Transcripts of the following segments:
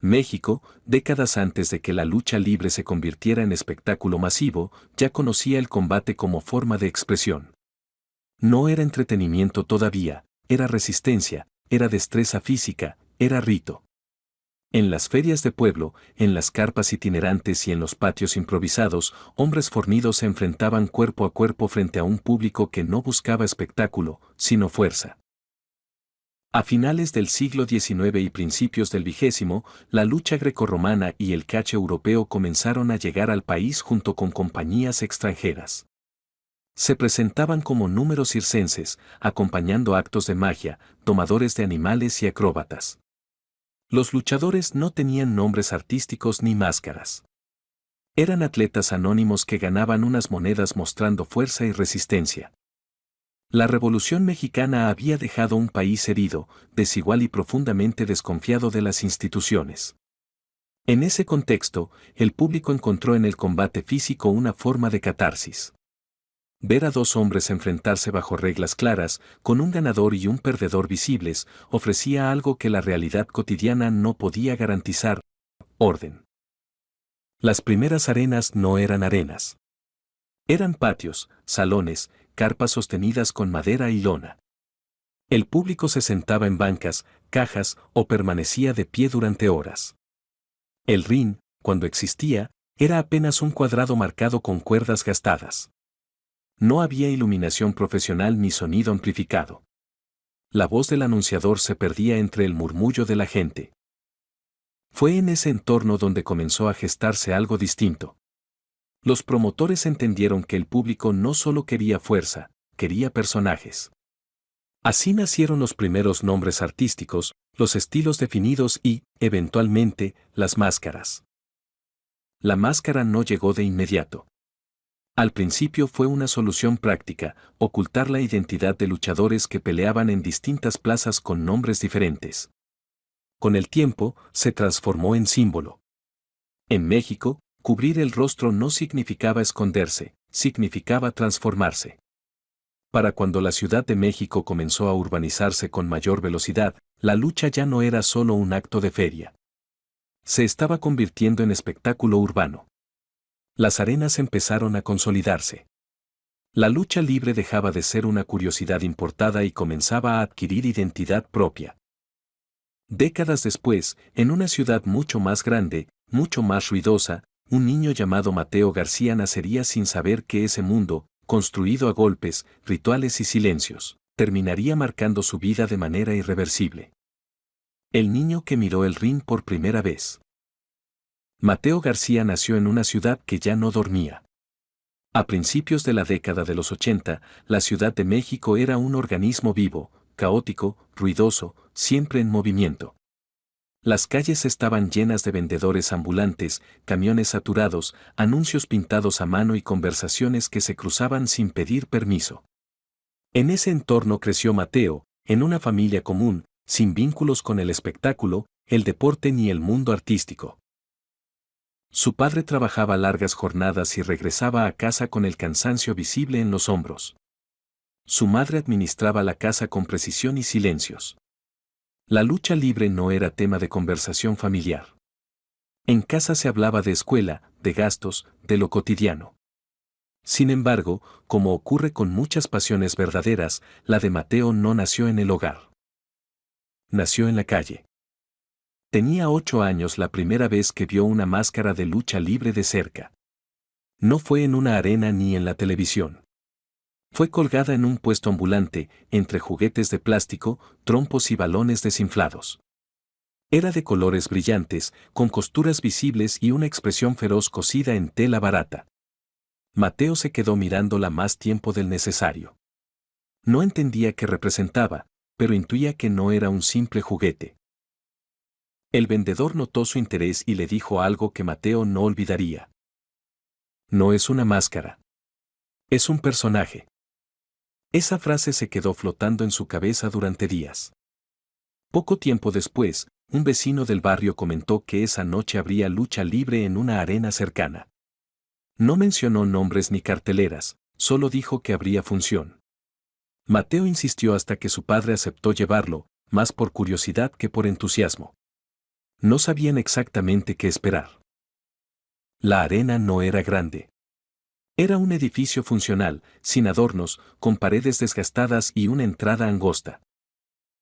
México, décadas antes de que la lucha libre se convirtiera en espectáculo masivo, ya conocía el combate como forma de expresión. No era entretenimiento todavía, era resistencia, era destreza física, era rito. En las ferias de pueblo, en las carpas itinerantes y en los patios improvisados, hombres fornidos se enfrentaban cuerpo a cuerpo frente a un público que no buscaba espectáculo, sino fuerza. A finales del siglo XIX y principios del XX, la lucha grecorromana y el catch europeo comenzaron a llegar al país junto con compañías extranjeras. Se presentaban como números circenses, acompañando actos de magia, domadores de animales y acróbatas. Los luchadores no tenían nombres artísticos ni máscaras. Eran atletas anónimos que ganaban unas monedas mostrando fuerza y resistencia. La Revolución Mexicana había dejado un país herido, desigual y profundamente desconfiado de las instituciones. En ese contexto, el público encontró en el combate físico una forma de catarsis. Ver a dos hombres enfrentarse bajo reglas claras, con un ganador y un perdedor visibles, ofrecía algo que la realidad cotidiana no podía garantizar: orden. Las primeras arenas no eran arenas. Eran patios, salones, carpas sostenidas con madera y lona. El público se sentaba en bancas, cajas o permanecía de pie durante horas. El ring, cuando existía, era apenas un cuadrado marcado con cuerdas gastadas. No había iluminación profesional ni sonido amplificado. La voz del anunciador se perdía entre el murmullo de la gente. Fue en ese entorno donde comenzó a gestarse algo distinto. Los promotores entendieron que el público no solo quería fuerza, quería personajes. Así nacieron los primeros nombres artísticos, los estilos definidos y, eventualmente, las máscaras. La máscara no llegó de inmediato. Al principio fue una solución práctica: ocultar la identidad de luchadores que peleaban en distintas plazas con nombres diferentes. Con el tiempo, se transformó en símbolo. En México, cubrir el rostro no significaba esconderse, significaba transformarse. Para cuando la Ciudad de México comenzó a urbanizarse con mayor velocidad, la lucha ya no era solo un acto de feria. Se estaba convirtiendo en espectáculo urbano. Las arenas empezaron a consolidarse. La lucha libre dejaba de ser una curiosidad importada y comenzaba a adquirir identidad propia. Décadas después, en una ciudad mucho más grande, mucho más ruidosa, un niño llamado Mateo García nacería sin saber que ese mundo, construido a golpes, rituales y silencios, terminaría marcando su vida de manera irreversible. El niño que miró el ring por primera vez. Mateo García nació en una ciudad que ya no dormía. A principios de la década de los 80, la Ciudad de México era un organismo vivo, caótico, ruidoso, siempre en movimiento. Las calles estaban llenas de vendedores ambulantes, camiones saturados, anuncios pintados a mano y conversaciones que se cruzaban sin pedir permiso. En ese entorno creció Mateo, en una familia común, sin vínculos con el espectáculo, el deporte ni el mundo artístico. Su padre trabajaba largas jornadas y regresaba a casa con el cansancio visible en los hombros. Su madre administraba la casa con precisión y silencios. La lucha libre no era tema de conversación familiar. En casa se hablaba de escuela, de gastos, de lo cotidiano. Sin embargo, como ocurre con muchas pasiones verdaderas, la de Mateo no nació en el hogar. Nació en la calle. Tenía 8 años la primera vez que vio una máscara de lucha libre de cerca. No fue en una arena ni en la televisión. Fue colgada en un puesto ambulante, entre juguetes de plástico, trompos y balones desinflados. Era de colores brillantes, con costuras visibles y una expresión feroz cosida en tela barata. Mateo se quedó mirándola más tiempo del necesario. No entendía qué representaba, pero intuía que no era un simple juguete. El vendedor notó su interés y le dijo algo que Mateo no olvidaría. No es una máscara. Es un personaje. Esa frase se quedó flotando en su cabeza durante días. Poco tiempo después, un vecino del barrio comentó que esa noche habría lucha libre en una arena cercana. No mencionó nombres ni carteleras, solo dijo que habría función. Mateo insistió hasta que su padre aceptó llevarlo, más por curiosidad que por entusiasmo. No sabían exactamente qué esperar. La arena no era grande. Era un edificio funcional, sin adornos, con paredes desgastadas y una entrada angosta.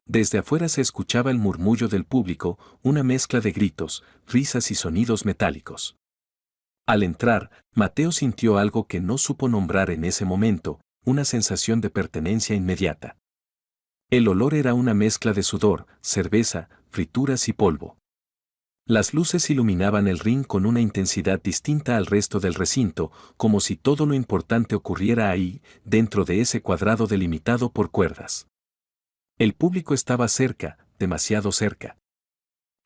Desde afuera se escuchaba el murmullo del público, una mezcla de gritos, risas y sonidos metálicos. Al entrar, Mateo sintió algo que no supo nombrar en ese momento, una sensación de pertenencia inmediata. El olor era una mezcla de sudor, cerveza, frituras y polvo. Las luces iluminaban el ring con una intensidad distinta al resto del recinto, como si todo lo importante ocurriera ahí, dentro de ese cuadrado delimitado por cuerdas. El público estaba cerca, demasiado cerca.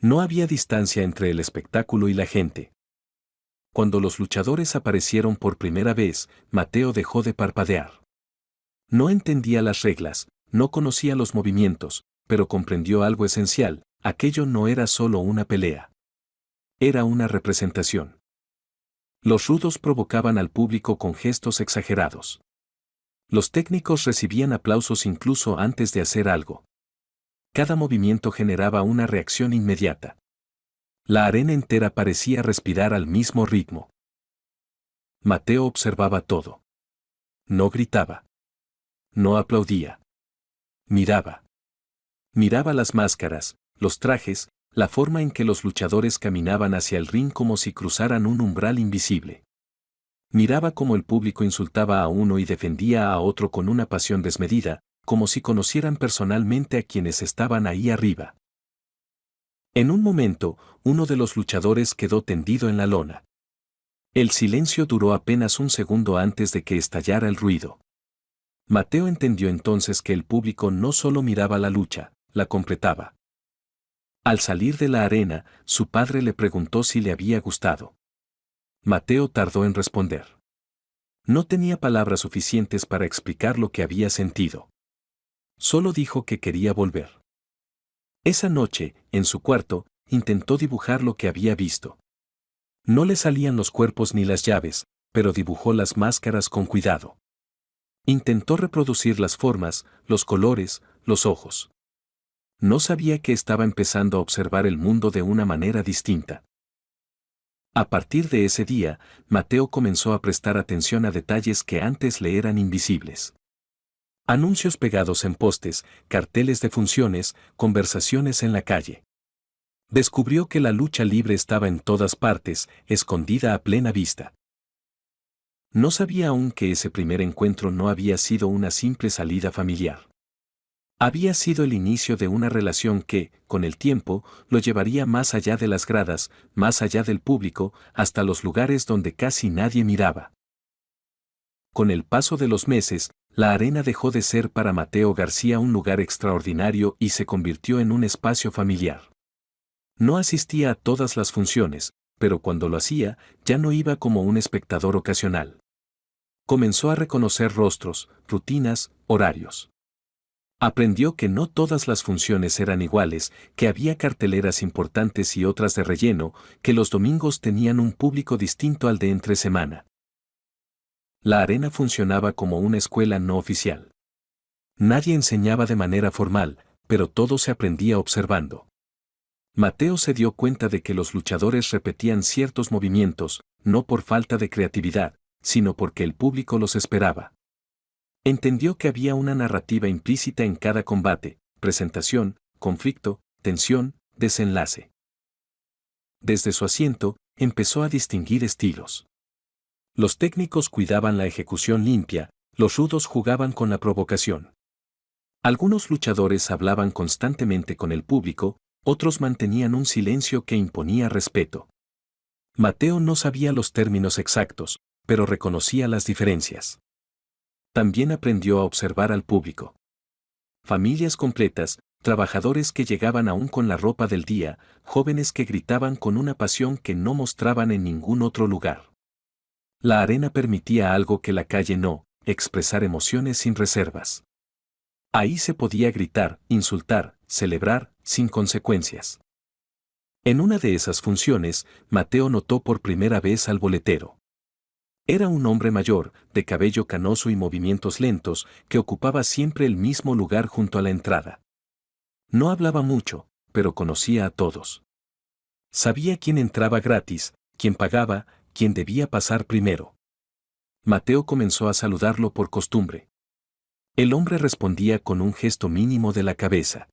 No había distancia entre el espectáculo y la gente. Cuando los luchadores aparecieron por primera vez, Mateo dejó de parpadear. No entendía las reglas, no conocía los movimientos, pero comprendió algo esencial: aquello no era solo una pelea. Era una representación. Los rudos provocaban al público con gestos exagerados. Los técnicos recibían aplausos incluso antes de hacer algo. Cada movimiento generaba una reacción inmediata. La arena entera parecía respirar al mismo ritmo. Mateo observaba todo. No gritaba. No aplaudía. Miraba. Miraba las máscaras, los trajes, la forma en que los luchadores caminaban hacia el ring como si cruzaran un umbral invisible. Miraba cómo el público insultaba a uno y defendía a otro con una pasión desmedida, como si conocieran personalmente a quienes estaban ahí arriba. En un momento, uno de los luchadores quedó tendido en la lona. El silencio duró apenas un segundo antes de que estallara el ruido. Mateo entendió entonces que el público no solo miraba la lucha, la completaba. Al salir de la arena, su padre le preguntó si le había gustado. Mateo tardó en responder. No tenía palabras suficientes para explicar lo que había sentido. Solo dijo que quería volver. Esa noche, en su cuarto, intentó dibujar lo que había visto. No le salían los cuerpos ni las llaves, pero dibujó las máscaras con cuidado. Intentó reproducir las formas, los colores, los ojos. No sabía que estaba empezando a observar el mundo de una manera distinta. A partir de ese día, Mateo comenzó a prestar atención a detalles que antes le eran invisibles. Anuncios pegados en postes, carteles de funciones, conversaciones en la calle. Descubrió que la lucha libre estaba en todas partes, escondida a plena vista. No sabía aún que ese primer encuentro no había sido una simple salida familiar. Había sido el inicio de una relación que, con el tiempo, lo llevaría más allá de las gradas, más allá del público, hasta los lugares donde casi nadie miraba. Con el paso de los meses, la arena dejó de ser para Mateo García un lugar extraordinario y se convirtió en un espacio familiar. No asistía a todas las funciones, pero cuando lo hacía, ya no iba como un espectador ocasional. Comenzó a reconocer rostros, rutinas, horarios. Aprendió que no todas las funciones eran iguales, que había carteleras importantes y otras de relleno, que los domingos tenían un público distinto al de entre semana. La arena funcionaba como una escuela no oficial. Nadie enseñaba de manera formal, pero todo se aprendía observando. Mateo se dio cuenta de que los luchadores repetían ciertos movimientos, no por falta de creatividad, sino porque el público los esperaba. Entendió que había una narrativa implícita en cada combate: presentación, conflicto, tensión, desenlace. Desde su asiento, empezó a distinguir estilos. Los técnicos cuidaban la ejecución limpia, los rudos jugaban con la provocación. Algunos luchadores hablaban constantemente con el público, otros mantenían un silencio que imponía respeto. Mateo no sabía los términos exactos, pero reconocía las diferencias. También aprendió a observar al público. Familias completas, trabajadores que llegaban aún con la ropa del día, jóvenes que gritaban con una pasión que no mostraban en ningún otro lugar. La arena permitía algo que la calle no: expresar emociones sin reservas. Ahí se podía gritar, insultar, celebrar, sin consecuencias. En una de esas funciones, Mateo notó por primera vez al boletero. Era un hombre mayor, de cabello canoso y movimientos lentos, que ocupaba siempre el mismo lugar junto a la entrada. No hablaba mucho, pero conocía a todos. Sabía quién entraba gratis, quién pagaba, quién debía pasar primero. Mateo comenzó a saludarlo por costumbre. El hombre respondía con un gesto mínimo de la cabeza.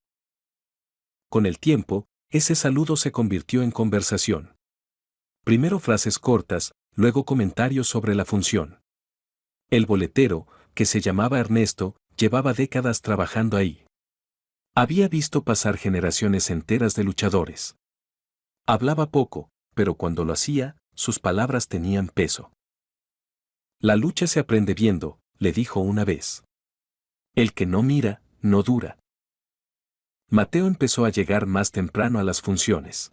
Con el tiempo, ese saludo se convirtió en conversación. Primero frases cortas, luego comentarios sobre la función. El boletero, que se llamaba Ernesto, llevaba décadas trabajando ahí. Había visto pasar generaciones enteras de luchadores. Hablaba poco, pero cuando lo hacía, sus palabras tenían peso. La lucha se aprende viendo, le dijo una vez. El que no mira, no dura. Mateo empezó a llegar más temprano a las funciones.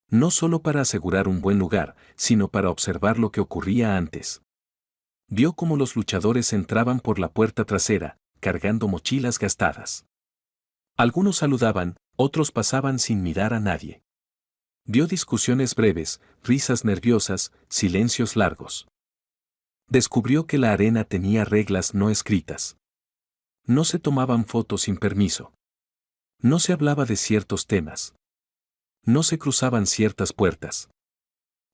No solo para asegurar un buen lugar, sino para observar lo que ocurría antes. Vio cómo los luchadores entraban por la puerta trasera, cargando mochilas gastadas. Algunos saludaban, otros pasaban sin mirar a nadie. Vio discusiones breves, risas nerviosas, silencios largos. Descubrió que la arena tenía reglas no escritas. No se tomaban fotos sin permiso. No se hablaba de ciertos temas. No se cruzaban ciertas puertas.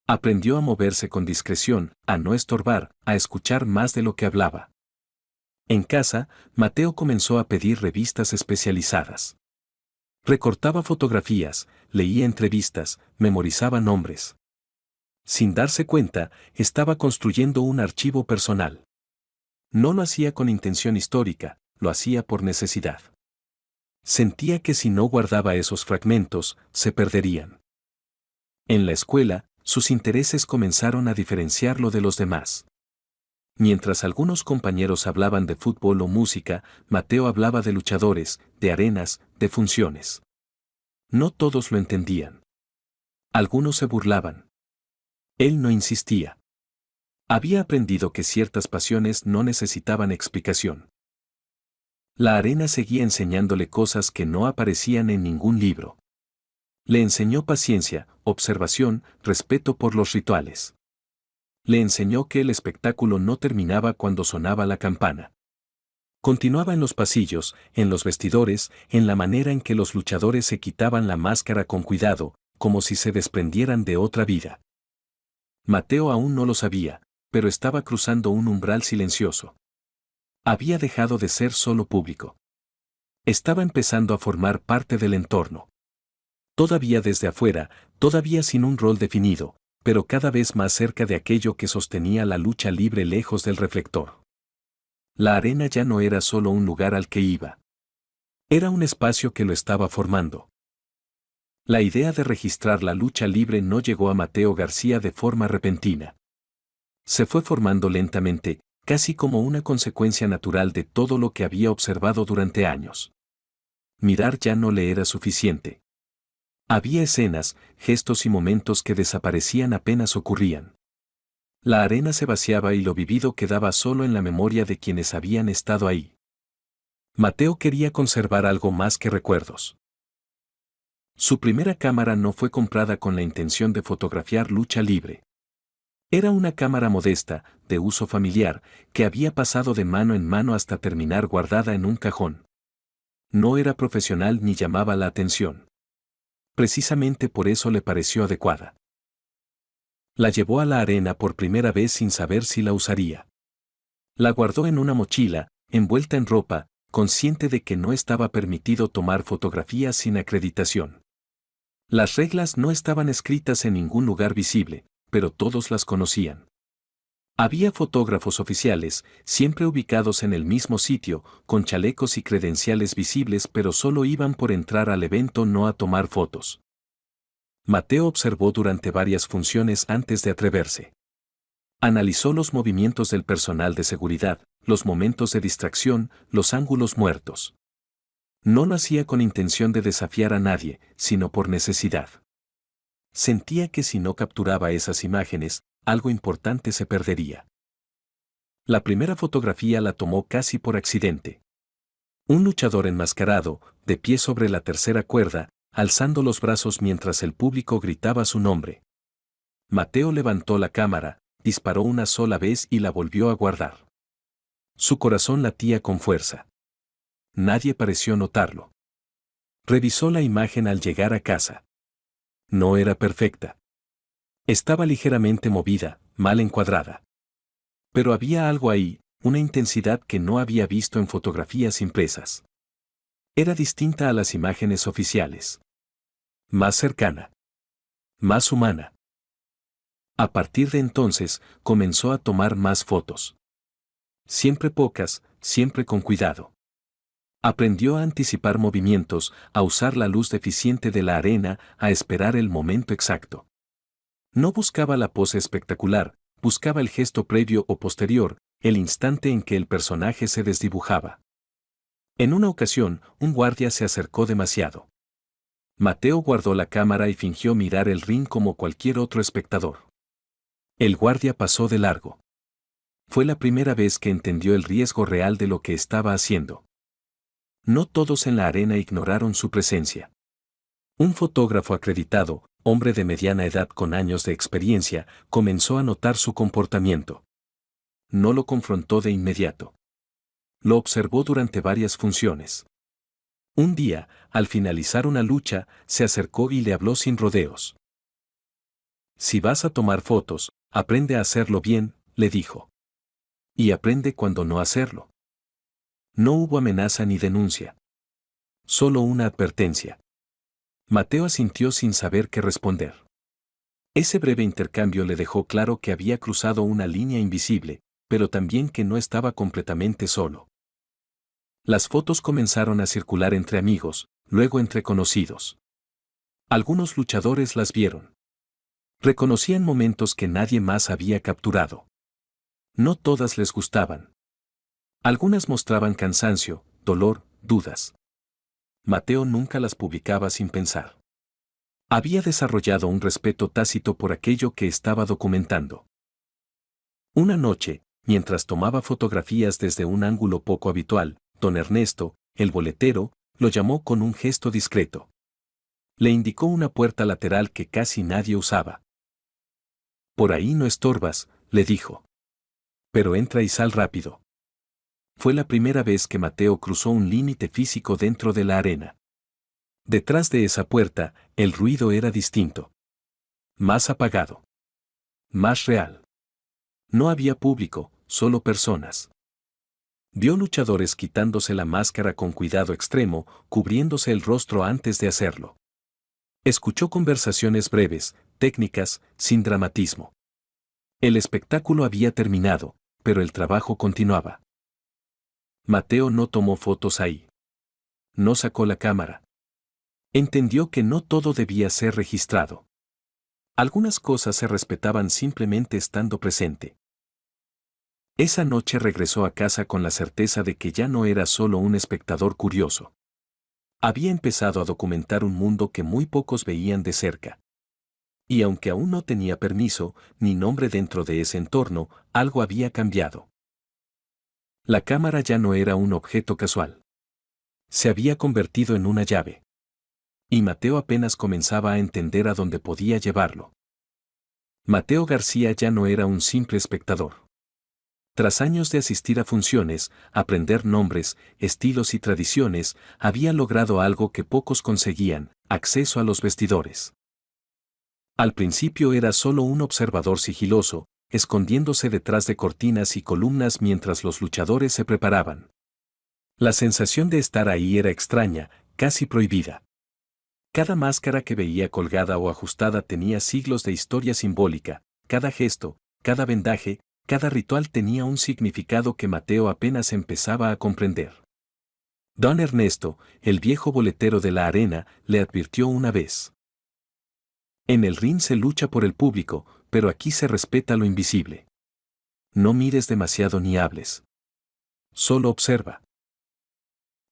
Aprendió a moverse con discreción, a no estorbar, a escuchar más de lo que hablaba. En casa, Mateo comenzó a pedir revistas especializadas. Recortaba fotografías, leía entrevistas, memorizaba nombres. Sin darse cuenta, estaba construyendo un archivo personal. No lo hacía con intención histórica, lo hacía por necesidad. Sentía que si no guardaba esos fragmentos, se perderían. En la escuela, sus intereses comenzaron a diferenciarlo de los demás. Mientras algunos compañeros hablaban de fútbol o música, Mateo hablaba de luchadores, de arenas, de funciones. No todos lo entendían. Algunos se burlaban. Él no insistía. Había aprendido que ciertas pasiones no necesitaban explicación. La arena seguía enseñándole cosas que no aparecían en ningún libro. Le enseñó paciencia, observación, respeto por los rituales. Le enseñó que el espectáculo no terminaba cuando sonaba la campana. Continuaba en los pasillos, en los vestidores, en la manera en que los luchadores se quitaban la máscara con cuidado, como si se desprendieran de otra vida. Mateo aún no lo sabía, pero estaba cruzando un umbral silencioso. Había dejado de ser solo público. Estaba empezando a formar parte del entorno. Todavía desde afuera, todavía sin un rol definido, pero cada vez más cerca de aquello que sostenía la lucha libre lejos del reflector. La arena ya no era solo un lugar al que iba. Era un espacio que lo estaba formando. La idea de registrar la lucha libre no llegó a Mateo García de forma repentina. Se fue formando lentamente, casi como una consecuencia natural de todo lo que había observado durante años. Mirar ya no le era suficiente. Había escenas, gestos y momentos que desaparecían apenas ocurrían. La arena se vaciaba y lo vivido quedaba solo en la memoria de quienes habían estado ahí. Mateo quería conservar algo más que recuerdos. Su primera cámara no fue comprada con la intención de fotografiar lucha libre. Era una cámara modesta, de uso familiar, que había pasado de mano en mano hasta terminar guardada en un cajón. No era profesional ni llamaba la atención. Precisamente por eso le pareció adecuada. La llevó a la arena por primera vez sin saber si la usaría. La guardó en una mochila, envuelta en ropa, consciente de que no estaba permitido tomar fotografías sin acreditación. Las reglas no estaban escritas en ningún lugar visible, pero todos las conocían. Había fotógrafos oficiales, siempre ubicados en el mismo sitio, con chalecos y credenciales visibles, pero solo iban por entrar al evento, no a tomar fotos. Mateo observó durante varias funciones antes de atreverse. Analizó los movimientos del personal de seguridad, los momentos de distracción, los ángulos muertos. No lo hacía con intención de desafiar a nadie, sino por necesidad. Sentía que si no capturaba esas imágenes, algo importante se perdería. La primera fotografía la tomó casi por accidente. Un luchador enmascarado, de pie sobre la tercera cuerda, alzando los brazos mientras el público gritaba su nombre. Mateo levantó la cámara, disparó una sola vez y la volvió a guardar. Su corazón latía con fuerza. Nadie pareció notarlo. Revisó la imagen al llegar a casa. No era perfecta. Estaba ligeramente movida, mal encuadrada. Pero había algo ahí, una intensidad que no había visto en fotografías impresas. Era distinta a las imágenes oficiales. Más cercana. Más humana. A partir de entonces, comenzó a tomar más fotos. Siempre pocas, siempre con cuidado. Aprendió a anticipar movimientos, a usar la luz deficiente de la arena, a esperar el momento exacto. No buscaba la pose espectacular, buscaba el gesto previo o posterior, el instante en que el personaje se desdibujaba. En una ocasión, un guardia se acercó demasiado. Mateo guardó la cámara y fingió mirar el ring como cualquier otro espectador. El guardia pasó de largo. Fue la primera vez que entendió el riesgo real de lo que estaba haciendo. No todos en la arena ignoraron su presencia. Un fotógrafo acreditado, hombre de mediana edad con años de experiencia, comenzó a notar su comportamiento. No lo confrontó de inmediato. Lo observó durante varias funciones. Un día, al finalizar una lucha, se acercó y le habló sin rodeos. Si vas a tomar fotos, aprende a hacerlo bien, le dijo. Y aprende cuando no hacerlo. No hubo amenaza ni denuncia. Solo una advertencia. Mateo asintió sin saber qué responder. Ese breve intercambio le dejó claro que había cruzado una línea invisible, pero también que no estaba completamente solo. Las fotos comenzaron a circular entre amigos, luego entre conocidos. Algunos luchadores las vieron. Reconocían momentos que nadie más había capturado. No todas les gustaban. Algunas mostraban cansancio, dolor, dudas. Mateo nunca las publicaba sin pensar. Había desarrollado un respeto tácito por aquello que estaba documentando. Una noche, mientras tomaba fotografías desde un ángulo poco habitual, don Ernesto, el boletero, lo llamó con un gesto discreto. Le indicó una puerta lateral que casi nadie usaba. Por ahí no estorbas, le dijo. Pero entra y sal rápido. Fue la primera vez que Mateo cruzó un límite físico dentro de la arena. Detrás de esa puerta, el ruido era distinto. Más apagado. Más real. No había público, solo personas. Vio luchadores quitándose la máscara con cuidado extremo, cubriéndose el rostro antes de hacerlo. Escuchó conversaciones breves, técnicas, sin dramatismo. El espectáculo había terminado, pero el trabajo continuaba. Mateo no tomó fotos ahí. No sacó la cámara. Entendió que no todo debía ser registrado. Algunas cosas se respetaban simplemente estando presente. Esa noche regresó a casa con la certeza de que ya no era solo un espectador curioso. Había empezado a documentar un mundo que muy pocos veían de cerca. Y aunque aún no tenía permiso, ni nombre dentro de ese entorno, algo había cambiado. La cámara ya no era un objeto casual. Se había convertido en una llave. Y Mateo apenas comenzaba a entender a dónde podía llevarlo. Mateo García ya no era un simple espectador. Tras años de asistir a funciones, aprender nombres, estilos y tradiciones, había logrado algo que pocos conseguían: acceso a los vestidores. Al principio era solo un observador sigiloso, escondiéndose detrás de cortinas y columnas mientras los luchadores se preparaban. La sensación de estar ahí era extraña, casi prohibida. Cada máscara que veía colgada o ajustada tenía siglos de historia simbólica, cada gesto, cada vendaje, cada ritual tenía un significado que Mateo apenas empezaba a comprender. Don Ernesto, el viejo boletero de la arena, le advirtió una vez. En el ring se lucha por el público, pero aquí se respeta lo invisible. No mires demasiado ni hables. Solo observa.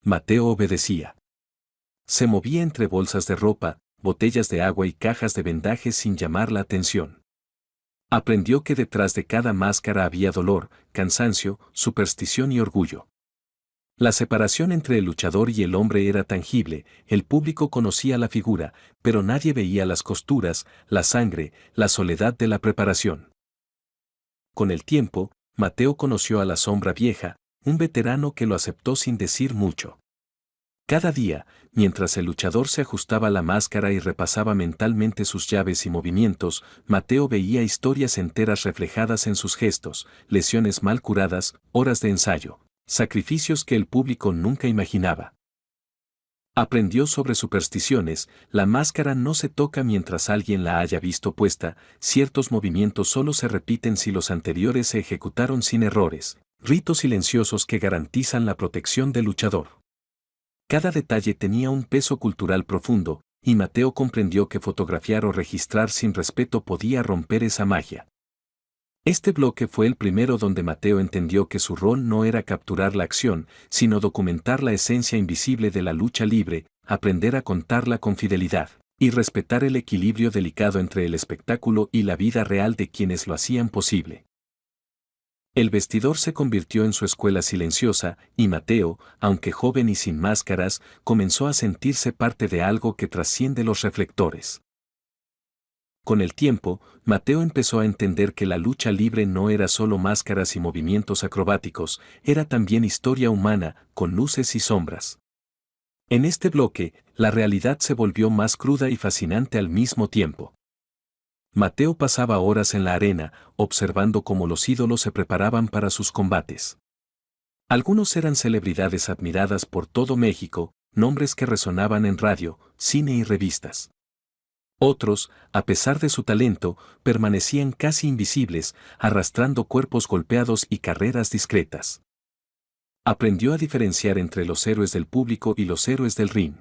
Mateo obedecía. Se movía entre bolsas de ropa, botellas de agua y cajas de vendajes sin llamar la atención. Aprendió que detrás de cada máscara había dolor, cansancio, superstición y orgullo. La separación entre el luchador y el hombre era tangible, el público conocía la figura, pero nadie veía las costuras, la sangre, la soledad de la preparación. Con el tiempo, Mateo conoció a la Sombra Vieja, un veterano que lo aceptó sin decir mucho. Cada día, mientras el luchador se ajustaba la máscara y repasaba mentalmente sus llaves y movimientos, Mateo veía historias enteras reflejadas en sus gestos, lesiones mal curadas, horas de ensayo, sacrificios que el público nunca imaginaba. Aprendió sobre supersticiones, la máscara no se toca mientras alguien la haya visto puesta, ciertos movimientos solo se repiten si los anteriores se ejecutaron sin errores, ritos silenciosos que garantizan la protección del luchador. Cada detalle tenía un peso cultural profundo, y Mateo comprendió que fotografiar o registrar sin respeto podía romper esa magia. Este bloque fue el primero donde Mateo entendió que su rol no era capturar la acción, sino documentar la esencia invisible de la lucha libre, aprender a contarla con fidelidad, y respetar el equilibrio delicado entre el espectáculo y la vida real de quienes lo hacían posible. El vestidor se convirtió en su escuela silenciosa, y Mateo, aunque joven y sin máscaras, comenzó a sentirse parte de algo que trasciende los reflectores. Con el tiempo, Mateo empezó a entender que la lucha libre no era solo máscaras y movimientos acrobáticos, era también historia humana, con luces y sombras. En este bloque, la realidad se volvió más cruda y fascinante al mismo tiempo. Mateo pasaba horas en la arena, observando cómo los ídolos se preparaban para sus combates. Algunos eran celebridades admiradas por todo México, nombres que resonaban en radio, cine y revistas. Otros, a pesar de su talento, permanecían casi invisibles, arrastrando cuerpos golpeados y carreras discretas. Aprendió a diferenciar entre los héroes del público y los héroes del ring.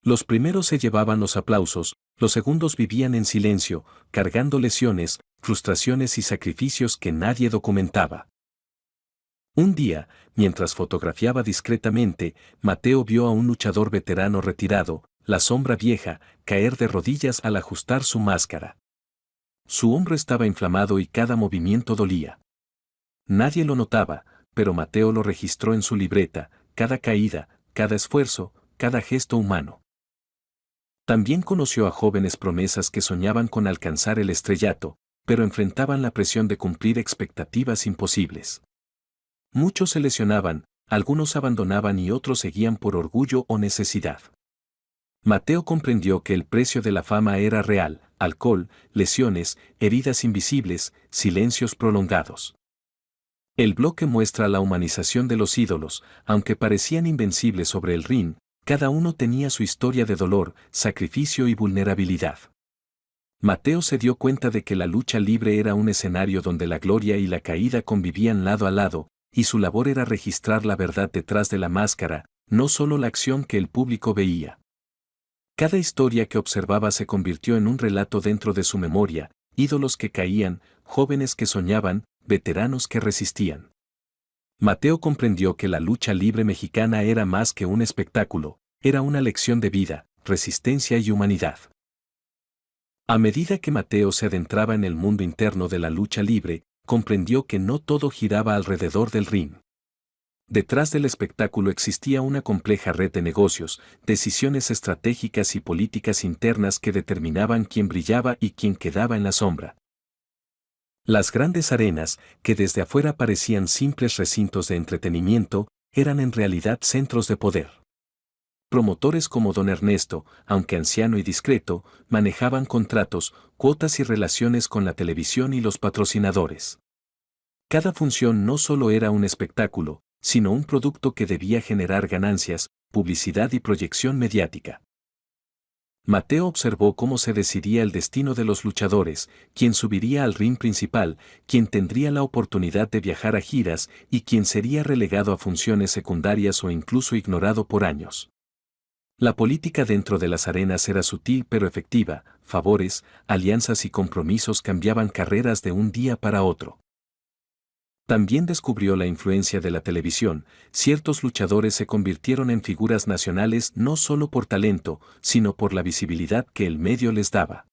Los primeros se llevaban los aplausos, los segundos vivían en silencio, cargando lesiones, frustraciones y sacrificios que nadie documentaba. Un día, mientras fotografiaba discretamente, Mateo vio a un luchador veterano retirado, la sombra vieja, caer de rodillas al ajustar su máscara. Su hombro estaba inflamado y cada movimiento dolía. Nadie lo notaba, pero Mateo lo registró en su libreta, cada caída, cada esfuerzo, cada gesto humano. También conoció a jóvenes promesas que soñaban con alcanzar el estrellato, pero enfrentaban la presión de cumplir expectativas imposibles. Muchos se lesionaban, algunos abandonaban y otros seguían por orgullo o necesidad. Mateo comprendió que el precio de la fama era real: alcohol, lesiones, heridas invisibles, silencios prolongados. El bloque muestra la humanización de los ídolos, aunque parecían invencibles sobre el ring, cada uno tenía su historia de dolor, sacrificio y vulnerabilidad. Mateo se dio cuenta de que la lucha libre era un escenario donde la gloria y la caída convivían lado a lado, y su labor era registrar la verdad detrás de la máscara, no solo la acción que el público veía. Cada historia que observaba se convirtió en un relato dentro de su memoria, ídolos que caían, jóvenes que soñaban, veteranos que resistían. Mateo comprendió que la lucha libre mexicana era más que un espectáculo, era una lección de vida, resistencia y humanidad. A medida que Mateo se adentraba en el mundo interno de la lucha libre, comprendió que no todo giraba alrededor del ring. Detrás del espectáculo existía una compleja red de negocios, decisiones estratégicas y políticas internas que determinaban quién brillaba y quién quedaba en la sombra. Las grandes arenas, que desde afuera parecían simples recintos de entretenimiento, eran en realidad centros de poder. Promotores como don Ernesto, aunque anciano y discreto, manejaban contratos, cuotas y relaciones con la televisión y los patrocinadores. Cada función no solo era un espectáculo, sino un producto que debía generar ganancias, publicidad y proyección mediática. Mateo observó cómo se decidía el destino de los luchadores, quién subiría al ring principal, quién tendría la oportunidad de viajar a giras y quién sería relegado a funciones secundarias o incluso ignorado por años. La política dentro de las arenas era sutil pero efectiva, favores, alianzas y compromisos cambiaban carreras de un día para otro. También descubrió la influencia de la televisión, ciertos luchadores se convirtieron en figuras nacionales no solo por talento, sino por la visibilidad que el medio les daba.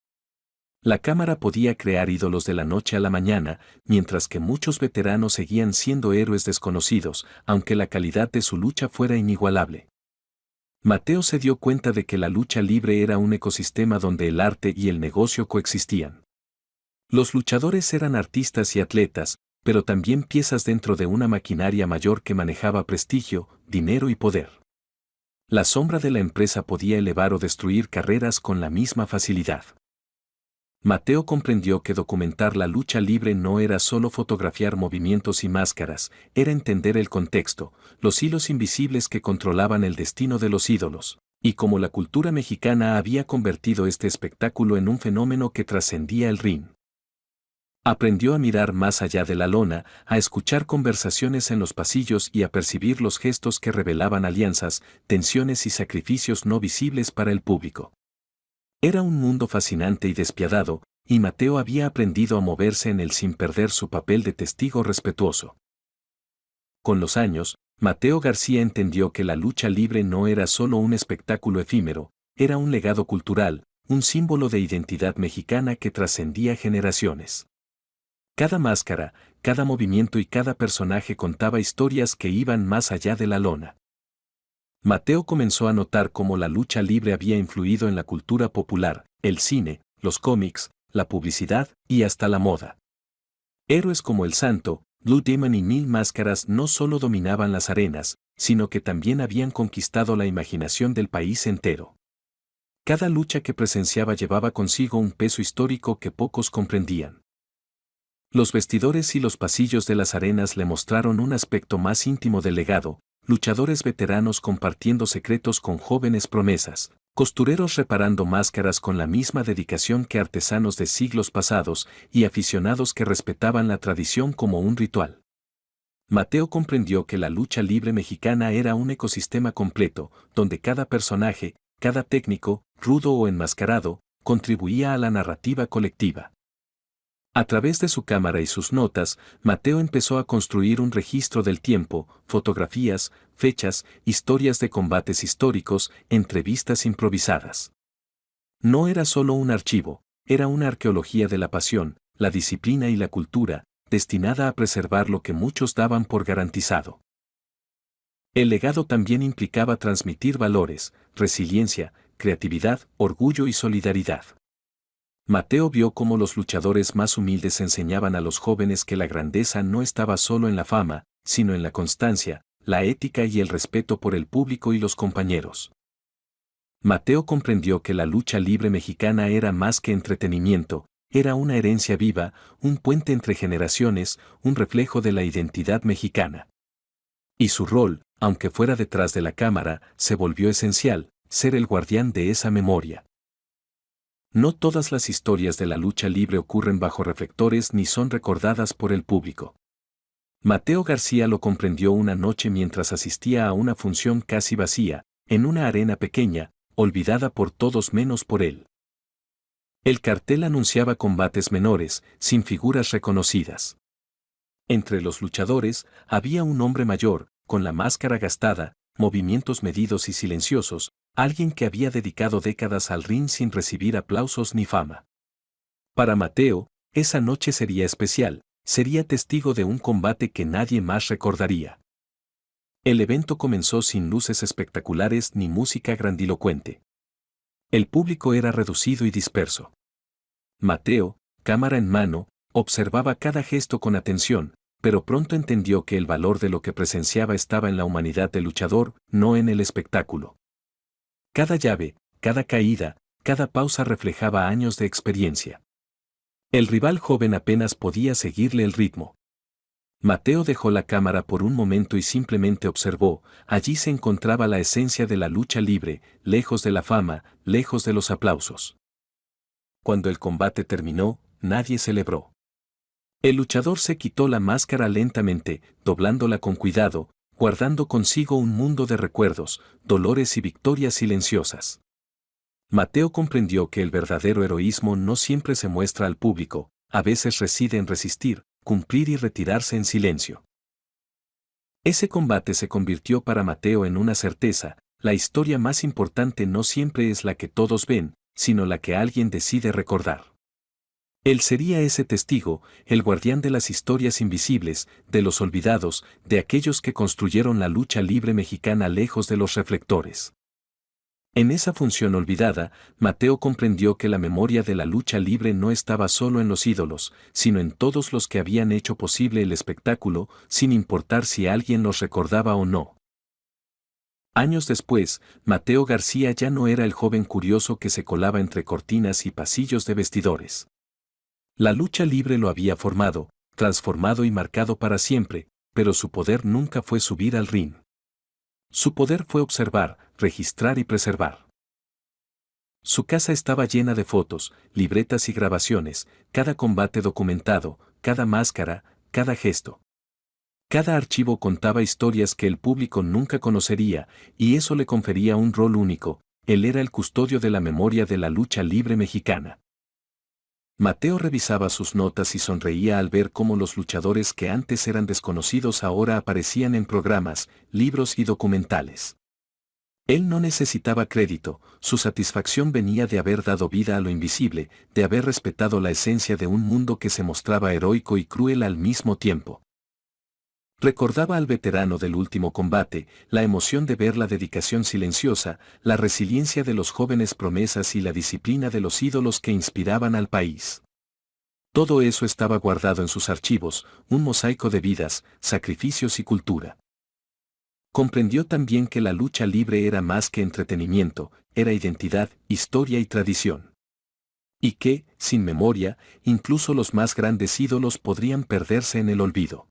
La cámara podía crear ídolos de la noche a la mañana, mientras que muchos veteranos seguían siendo héroes desconocidos, aunque la calidad de su lucha fuera inigualable. Mateo se dio cuenta de que la lucha libre era un ecosistema donde el arte y el negocio coexistían. Los luchadores eran artistas y atletas, pero también piezas dentro de una maquinaria mayor que manejaba prestigio, dinero y poder. La sombra de la empresa podía elevar o destruir carreras con la misma facilidad. Mateo comprendió que documentar la lucha libre no era solo fotografiar movimientos y máscaras, era entender el contexto, los hilos invisibles que controlaban el destino de los ídolos, y cómo la cultura mexicana había convertido este espectáculo en un fenómeno que trascendía el ring. Aprendió a mirar más allá de la lona, a escuchar conversaciones en los pasillos y a percibir los gestos que revelaban alianzas, tensiones y sacrificios no visibles para el público. Era un mundo fascinante y despiadado, y Mateo había aprendido a moverse en él sin perder su papel de testigo respetuoso. Con los años, Mateo García entendió que la lucha libre no era solo un espectáculo efímero, era un legado cultural, un símbolo de identidad mexicana que trascendía generaciones. Cada máscara, cada movimiento y cada personaje contaba historias que iban más allá de la lona. Mateo comenzó a notar cómo la lucha libre había influido en la cultura popular, el cine, los cómics, la publicidad y hasta la moda. Héroes como el Santo, Blue Demon y Mil Máscaras no solo dominaban las arenas, sino que también habían conquistado la imaginación del país entero. Cada lucha que presenciaba llevaba consigo un peso histórico que pocos comprendían. Los vestidores y los pasillos de las arenas le mostraron un aspecto más íntimo del legado, luchadores veteranos compartiendo secretos con jóvenes promesas, costureros reparando máscaras con la misma dedicación que artesanos de siglos pasados y aficionados que respetaban la tradición como un ritual. Mateo comprendió que la lucha libre mexicana era un ecosistema completo, donde cada personaje, cada técnico, rudo o enmascarado, contribuía a la narrativa colectiva. A través de su cámara y sus notas, Mateo empezó a construir un registro del tiempo, fotografías, fechas, historias de combates históricos, entrevistas improvisadas. No era solo un archivo, era una arqueología de la pasión, la disciplina y la cultura, destinada a preservar lo que muchos daban por garantizado. El legado también implicaba transmitir valores, resiliencia, creatividad, orgullo y solidaridad. Mateo vio cómo los luchadores más humildes enseñaban a los jóvenes que la grandeza no estaba solo en la fama, sino en la constancia, la ética y el respeto por el público y los compañeros. Mateo comprendió que la lucha libre mexicana era más que entretenimiento, era una herencia viva, un puente entre generaciones, un reflejo de la identidad mexicana. Y su rol, aunque fuera detrás de la cámara, se volvió esencial, ser el guardián de esa memoria. No todas las historias de la lucha libre ocurren bajo reflectores ni son recordadas por el público. Mateo García lo comprendió una noche mientras asistía a una función casi vacía, en una arena pequeña, olvidada por todos menos por él. El cartel anunciaba combates menores, sin figuras reconocidas. Entre los luchadores había un hombre mayor, con la máscara gastada, movimientos medidos y silenciosos, alguien que había dedicado décadas al ring sin recibir aplausos ni fama. Para Mateo, esa noche sería especial, sería testigo de un combate que nadie más recordaría. El evento comenzó sin luces espectaculares ni música grandilocuente. El público era reducido y disperso. Mateo, cámara en mano, observaba cada gesto con atención, pero pronto entendió que el valor de lo que presenciaba estaba en la humanidad del luchador, no en el espectáculo. Cada llave, cada caída, cada pausa reflejaba años de experiencia. El rival joven apenas podía seguirle el ritmo. Mateo dejó la cámara por un momento y simplemente observó, allí se encontraba la esencia de la lucha libre, lejos de la fama, lejos de los aplausos. Cuando el combate terminó, nadie celebró. El luchador se quitó la máscara lentamente, doblándola con cuidado, guardando consigo un mundo de recuerdos, dolores y victorias silenciosas. Mateo comprendió que el verdadero heroísmo no siempre se muestra al público, a veces reside en resistir, cumplir y retirarse en silencio. Ese combate se convirtió para Mateo en una certeza, la historia más importante no siempre es la que todos ven, sino la que alguien decide recordar. Él sería ese testigo, el guardián de las historias invisibles, de los olvidados, de aquellos que construyeron la lucha libre mexicana lejos de los reflectores. En esa función olvidada, Mateo comprendió que la memoria de la lucha libre no estaba solo en los ídolos, sino en todos los que habían hecho posible el espectáculo, sin importar si alguien los recordaba o no. Años después, Mateo García ya no era el joven curioso que se colaba entre cortinas y pasillos de vestidores. La lucha libre lo había formado, transformado y marcado para siempre, pero su poder nunca fue subir al ring. Su poder fue observar, registrar y preservar. Su casa estaba llena de fotos, libretas y grabaciones, cada combate documentado, cada máscara, cada gesto. Cada archivo contaba historias que el público nunca conocería, y eso le confería un rol único. Él era el custodio de la memoria de la lucha libre mexicana. Mateo revisaba sus notas y sonreía al ver cómo los luchadores que antes eran desconocidos ahora aparecían en programas, libros y documentales. Él no necesitaba crédito, su satisfacción venía de haber dado vida a lo invisible, de haber respetado la esencia de un mundo que se mostraba heroico y cruel al mismo tiempo. Recordaba al veterano del último combate, la emoción de ver la dedicación silenciosa, la resiliencia de los jóvenes promesas y la disciplina de los ídolos que inspiraban al país. Todo eso estaba guardado en sus archivos, un mosaico de vidas, sacrificios y cultura. Comprendió también que la lucha libre era más que entretenimiento, era identidad, historia y tradición. Y que, sin memoria, incluso los más grandes ídolos podrían perderse en el olvido.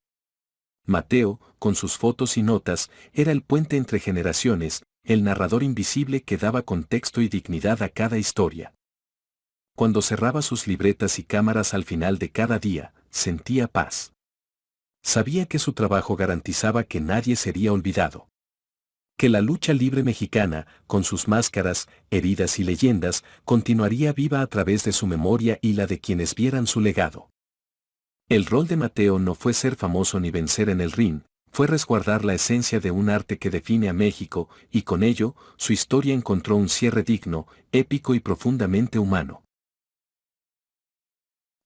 Mateo, con sus fotos y notas, era el puente entre generaciones, el narrador invisible que daba contexto y dignidad a cada historia. Cuando cerraba sus libretas y cámaras al final de cada día, sentía paz. Sabía que su trabajo garantizaba que nadie sería olvidado. Que la lucha libre mexicana, con sus máscaras, heridas y leyendas, continuaría viva a través de su memoria y la de quienes vieran su legado. El rol de Mateo no fue ser famoso ni vencer en el ring, fue resguardar la esencia de un arte que define a México, y con ello, su historia encontró un cierre digno, épico y profundamente humano.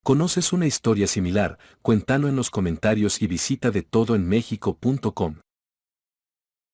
¿Conoces una historia similar? Cuéntalo en los comentarios y visita detodoenmexico.com.